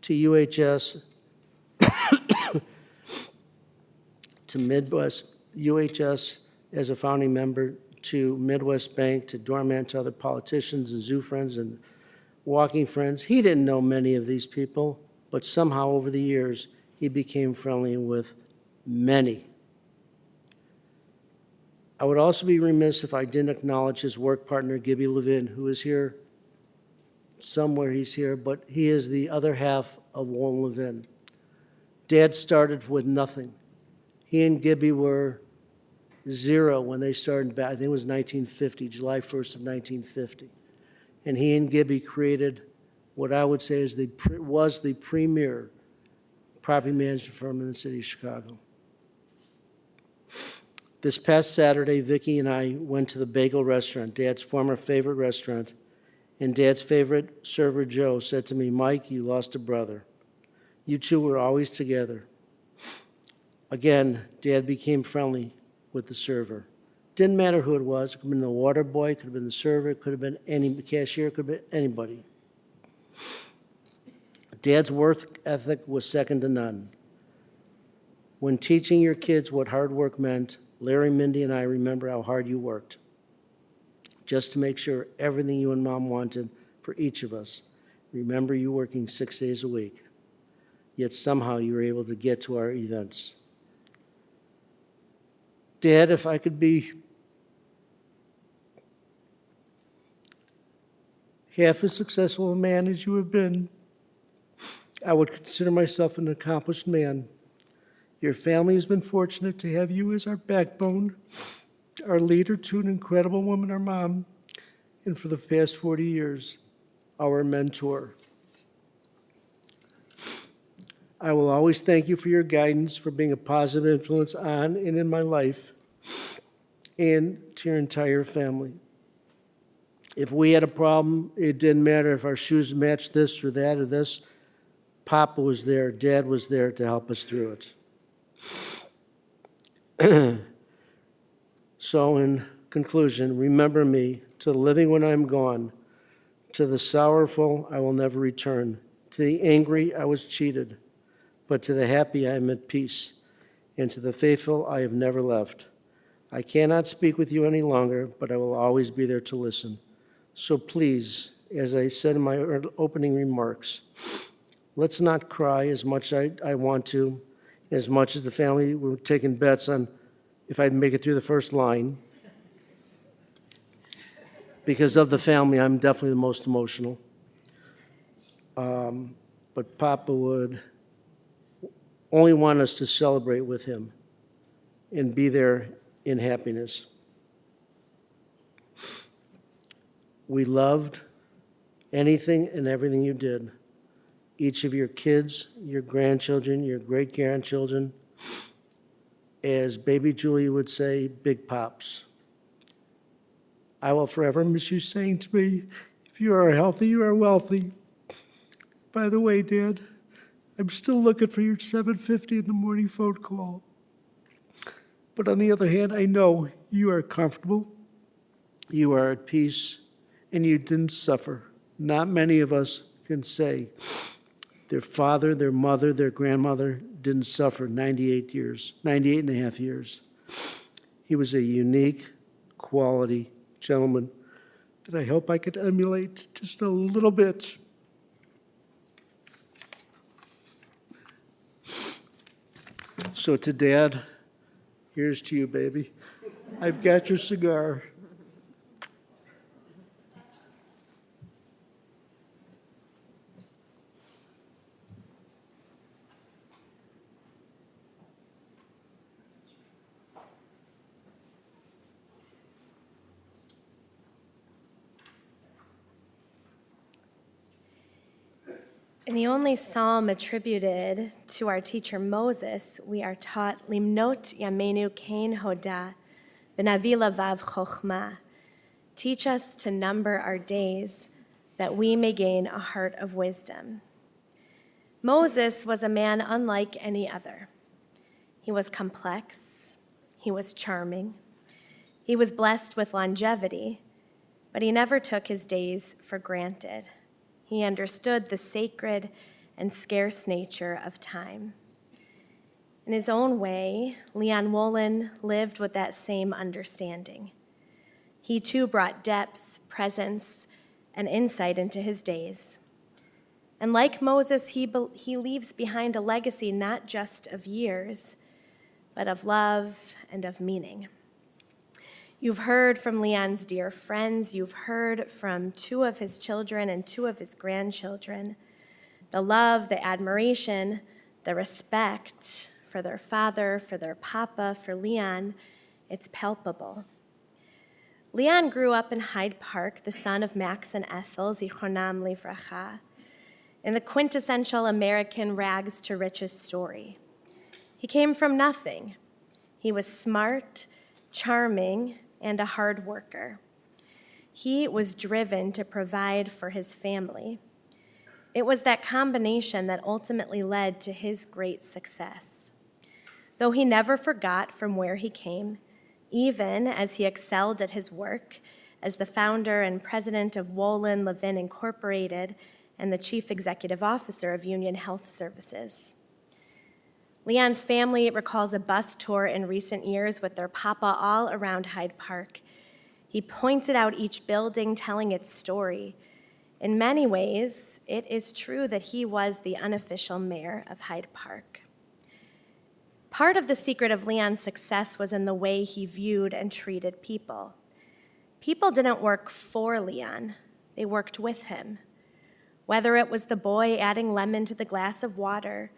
to UHS, to Midwest, UHS as a founding member, to Midwest Bank, to doorman to other politicians and zoo friends and walking friends. He didn't know many of these people, but somehow over the years, he became friendly with many. I would also be remiss if I didn't acknowledge his work partner, Gabriel Levin, who is here. Somewhere he's here, but he is the other half of Wolin-Levin. Dad started with nothing. He and Gibby were 0 when they started back. I think it was 1950, July 1st of 1950. And he and Gibby created what I would say is was the premier property management firm in the city of Chicago. This past Saturday, Vikki and I went to the Bagel Restaurant, Dad's former favorite restaurant, and Dad's favorite server, Joe, said to me, "Mike, you lost a brother. You two were always together." Again, Dad became friendly with the server. Didn't matter who it was. It could have been the water boy, it could have been the server, it could have been any cashier, it could have been anybody. Dad's work ethic was second to none. When teaching your kids what hard work meant, Larry, Mindy, and I remember how hard you worked just to make sure everything you and Mom wanted for each of us. Remember you working 6 days a week, yet somehow you were able to get to our events. Dad, if I could be half as successful a man as you have been, I would consider myself an accomplished man. Your family has been fortunate to have you as our backbone, our leader to an incredible woman, our mom, and for the past 40 years, our mentor. I will always thank you for your guidance, for being a positive influence on and in my life, and to your entire family. If we had a problem, it didn't matter if our shoes matched this or that or this. Papa was there, Dad was there to help us through it. So in conclusion, remember me, to the living when I'm gone, to the sorrowful I will never return, to the angry I was cheated, but to the happy I am at peace, and to the faithful I have never left. I cannot speak with you any longer, but I will always be there to listen. So please, as I said in my opening remarks, let's not cry as much as I want to, as much as the family were taking bets on if I'd make it through the first line. Because of the family, I'm definitely the most emotional. But Papa would only want us to celebrate with him and be there in happiness. We loved anything and everything you did. Each of your kids, your grandchildren, your great-grandchildren, as baby Julie would say, big pops. I will forever miss you saying to me, if you are healthy, you are wealthy. By the way, Dad, I'm still looking for your 7:50 in the morning phone call. But on the other hand, I know you are comfortable, you are at peace, and you didn't suffer. Not many of us can say their father, their mother, their grandmother didn't suffer 98 and a half years. He was a unique, quality gentleman that I hope I could emulate just a little bit. So to Dad, here's to you, baby. I've got your cigar. In the only psalm attributed to our teacher Moses, we are taught, Limnot Yamenu Kain Hoda, Benavila Vav Chochma. Teach us to number our days, that we may gain a heart of wisdom. Moses was a man unlike any other. He was complex, he was charming, he was blessed with longevity, but he never took his days for granted. He understood the sacred and scarce nature of time. In his own way, Leone Wolin lived with that same understanding. He too brought depth, presence, and insight into his days. And like Moses, he leaves behind a legacy not just of years, but of love and of meaning. You've heard from Leone's dear friends. You've heard from 2 of his children and 2 of his grandchildren. The love, the admiration, the respect for their father, for their papa, for Leone, it's palpable. Leone grew up in Hyde Park, the son of Max and Ethel, Zichronam Livracha, in the quintessential American rags to riches story. He came from nothing. He was smart, charming, and a hard worker. He was driven to provide for his family. It was that combination that ultimately led to his great success. Though he never forgot from where he came, even as he excelled at his work as the founder and president of Wolin-Levin Incorporated and the chief executive officer of Union Health Services. Leon's family recalls a bus tour in recent years with their papa all around Hyde Park. He pointed out each building, telling its story. In many ways, it is true that he was the unofficial mayor of Hyde Park. Part of the secret of Leon's success was in the way he viewed and treated people. People didn't work for Leon, they worked with him. Whether it was the boy adding lemon to the glass of water,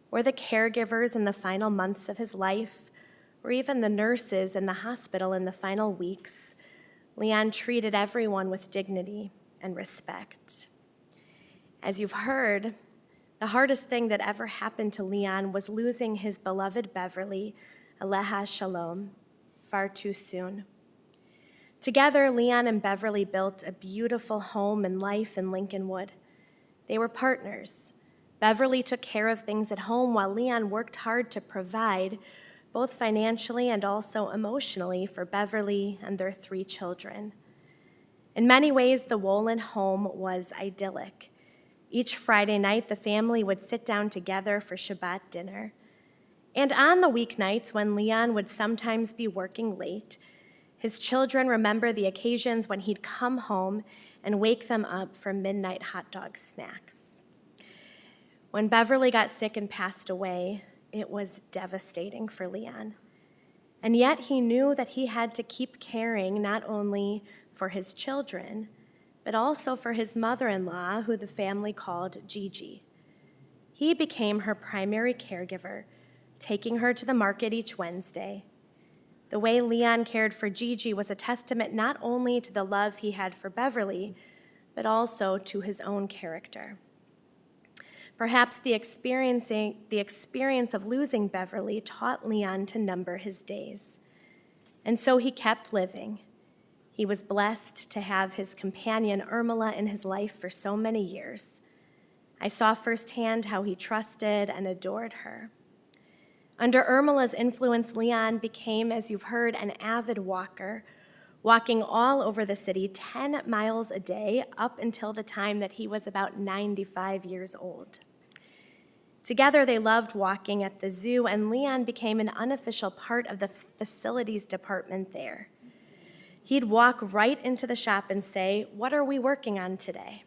or the caregivers in the final months of his life, or even the nurses in the hospital in the final weeks, Leon treated everyone with dignity and respect. As you've heard, the hardest thing that ever happened to Leon was losing his beloved Beverly, Aleha Shalom, far too soon. Together, Leon and Beverly built a beautiful home and life in Lincolnwood. They were partners. Beverly took care of things at home while Leon worked hard to provide, both financially and also emotionally, for Beverly and their 3 children. In many ways, the Wolin home was idyllic. Each Friday night, the family would sit down together for Shabbat dinner. And on the weeknights, when Leon would sometimes be working late, his children remember the occasions when he'd come home and wake them up for midnight hot dog snacks. When Beverly got sick and passed away, it was devastating for Leon. And yet he knew that he had to keep caring not only for his children, but also for his mother-in-law, who the family called Gigi. He became her primary caregiver, taking her to the market each Wednesday. The way Leon cared for Gigi was a testament not only to the love he had for Beverly, but also to his own character. Perhaps the experience of losing Beverly taught Leon to number his days. And so he kept living. He was blessed to have his companion Irmela in his life for so many years. I saw firsthand how he trusted and adored her. Under Irmela's influence, Leon became, as you've heard, an avid walker, walking all over the city 10 miles a day up until the time that he was about 95 years old. Together, they loved walking at the zoo, and Leon became an unofficial part of the facilities department there. He'd walk right into the shop and say, "What are we working on today?"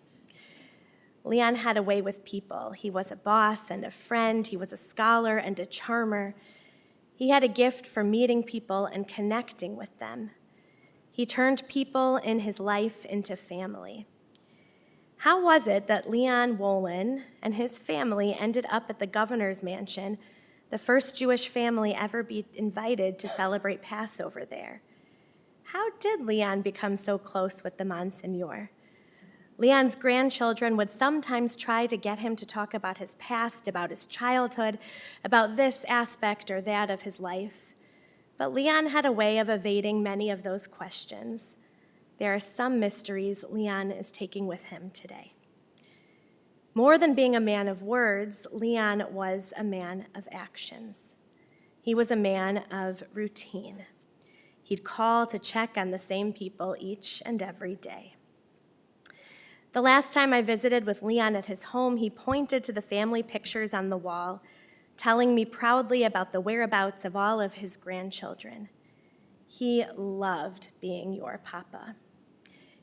Leon had a way with people. He was a boss and a friend. He was a scholar and a charmer. He had a gift for meeting people and connecting with them. He turned people in his life into family. How was it that Leon Wolin and his family ended up at the governor's mansion, the first Jewish family ever be invited to celebrate Passover there? How did Leon become so close with the Monsignor? Leon's grandchildren would sometimes try to get him to talk about his past, about his childhood, about this aspect or that of his life. But Leon had a way of evading many of those questions. There are some mysteries Leon is taking with him today. More than being a man of words, Leon was a man of actions. He was a man of routine. He'd call to check on the same people each and every day. The last time I visited with Leon at his home, he pointed to the family pictures on the wall, telling me proudly about the whereabouts of all of his grandchildren. He loved being your papa.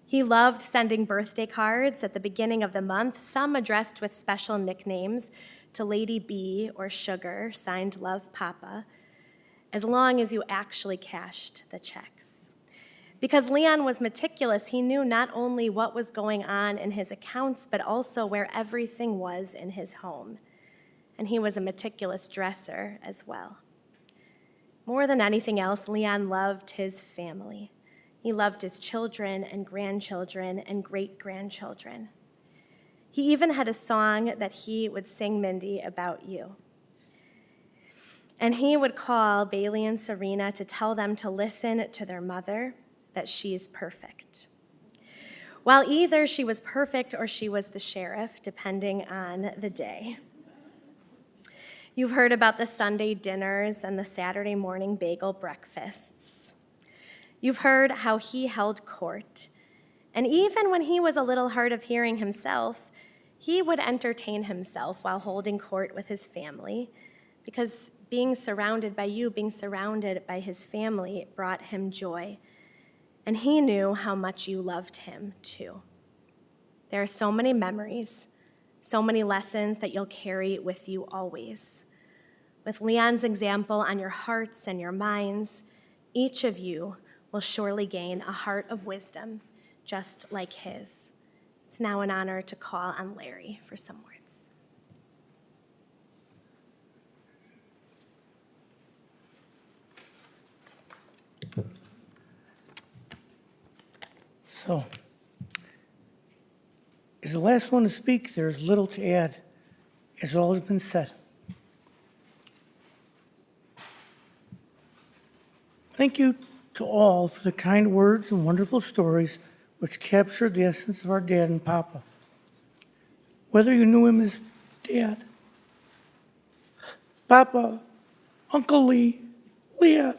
He loved sending birthday cards at the beginning of the month, some addressed with special nicknames to Lady B or Sugar, signed Love Papa, as long as you actually cashed the checks. Because Leon was meticulous, he knew not only what was going on in his accounts, but also where everything was in his home. And he was a meticulous dresser as well. More than anything else, Leon loved his family. He loved his children and grandchildren and great-grandchildren. He even had a song that he would sing, Mindy, about you. And he would call Bayley and Sarina to tell them to listen to their mother, that she's perfect. Well, either she was perfect or she was the sheriff, depending on the day. You've heard about the Sunday dinners and the Saturday morning bagel breakfasts. You've heard how he held court. And even when he was a little hard of hearing himself, he would entertain himself while holding court with his family, because being surrounded by you, being surrounded by his family, brought him joy. And he knew how much you loved him, too. There are so many memories, so many lessons that you'll carry with you always. With Leon's example on your hearts and your minds, each of you will surely gain a heart of wisdom, just like his. It's now an honor to call on Larry for some words. So, as the last one to speak, there is little to add, as all has been said. Thank you to all for the kind words and wonderful stories which captured the essence of our dad and Papa. Whether you knew him as Dad, Papa, Uncle Lee, Leah,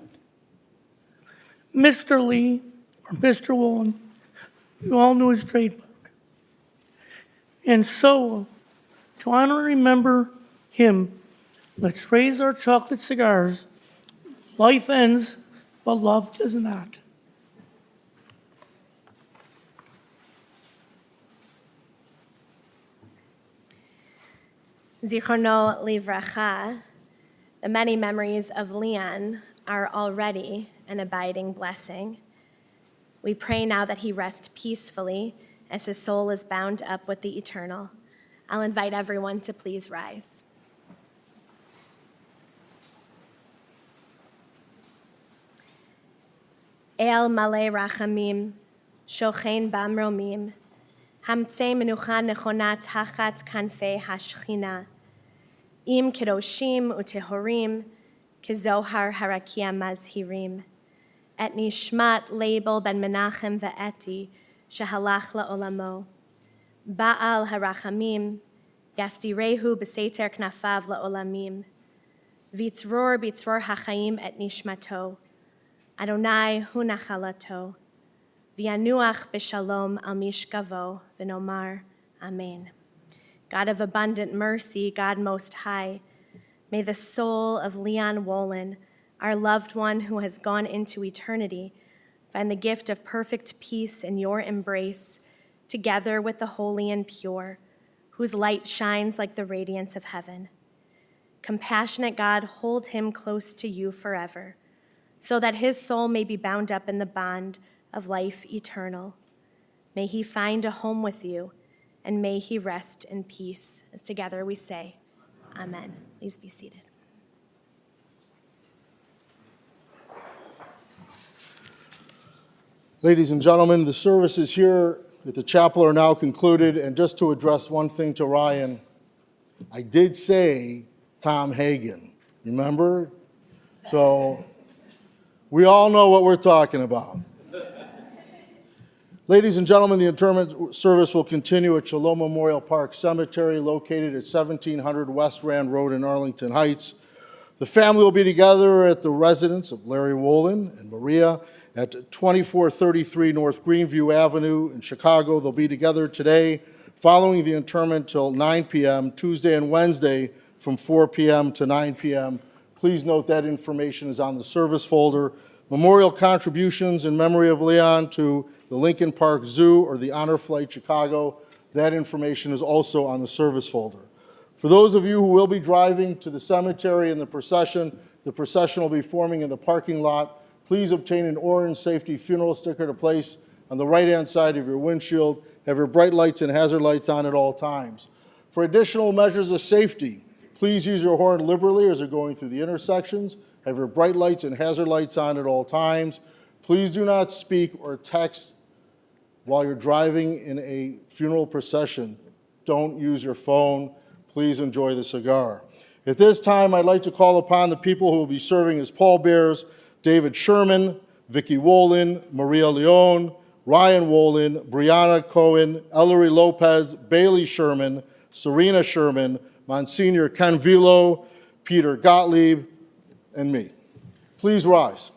Mr. Lee, or Mr. Wolin, you all knew his trademark. And so, to honor and remember him, let's raise our chocolate cigars. Life ends, but love does not. Zichrono livracha, the many memories of Leon are already an abiding blessing. We pray now that he rest peacefully as his soul is bound up with the eternal. I'll invite everyone to please rise. El male rachamim, shochen bamromim, hamtze menucha nechona tachat kanfei hashchina, im kedoshim utehorim, kezohar harakia mazhirim, et nishmat label ben Menachem ve'eti, shehalach la'olamo, Baal harachamim, gastirehu b'seter knafav la'olamim, bitzror hachaim et nishmato, Adonai hu nachalato, v'yanuach b'shalom al mishkavo v'nomar amen. God of abundant mercy, God most high, may the soul of Leon Wolin, our loved one who has gone into eternity, find the gift of perfect peace in your embrace, together with the holy and pure, whose light shines like the radiance of heaven. Compassionate God, hold him close to you forever, so that his soul may be bound up in the bond of life eternal. May he find a home with you, and may he rest in peace. As together we say, Amen. Please be seated. Ladies and gentlemen, the services here at the chapel are now concluded, and just to address one thing to Ryan, I did say Tom Hagen, remember? So we all know what we're talking about. Ladies and gentlemen, the interment service will continue at Shalom Memorial Park Cemetery, located at 1700 West Rand Road in Arlington Heights. The family will be together at the residence of Larry Wolin and Maria at 2433 North Greenview Avenue in Chicago. They'll be together today, following the interment till 9 p.m., Tuesday and Wednesday from 4 p.m. to 9 p.m. Please note that information is on the service folder. Memorial contributions in memory of Leon to the Lincoln Park Zoo or the Honor Flight Chicago, that information is also on the service folder. For those of you who will be driving to the cemetery in the procession will be forming in the parking lot. Please obtain an orange safety funeral sticker to place on the right-hand side of your windshield. Have your bright lights and hazard lights on at all times. For additional measures of safety, please use your horn liberally as you're going through the intersections. Have your bright lights and hazard lights on at all times. Please do not speak or text while you're driving in a funeral procession. Don't use your phone. Please enjoy the cigar. At this time, I'd like to call upon the people who will be serving as pallbearers: David Sherman, Vikki Wolin, Maria Leone, Ryan Wolin, Brianna Cohen, Ellory Lopez, Bayley Sherman, Sarina Sherman, Monsignor Canvillo, Peter Gottlieb, and me. Please rise.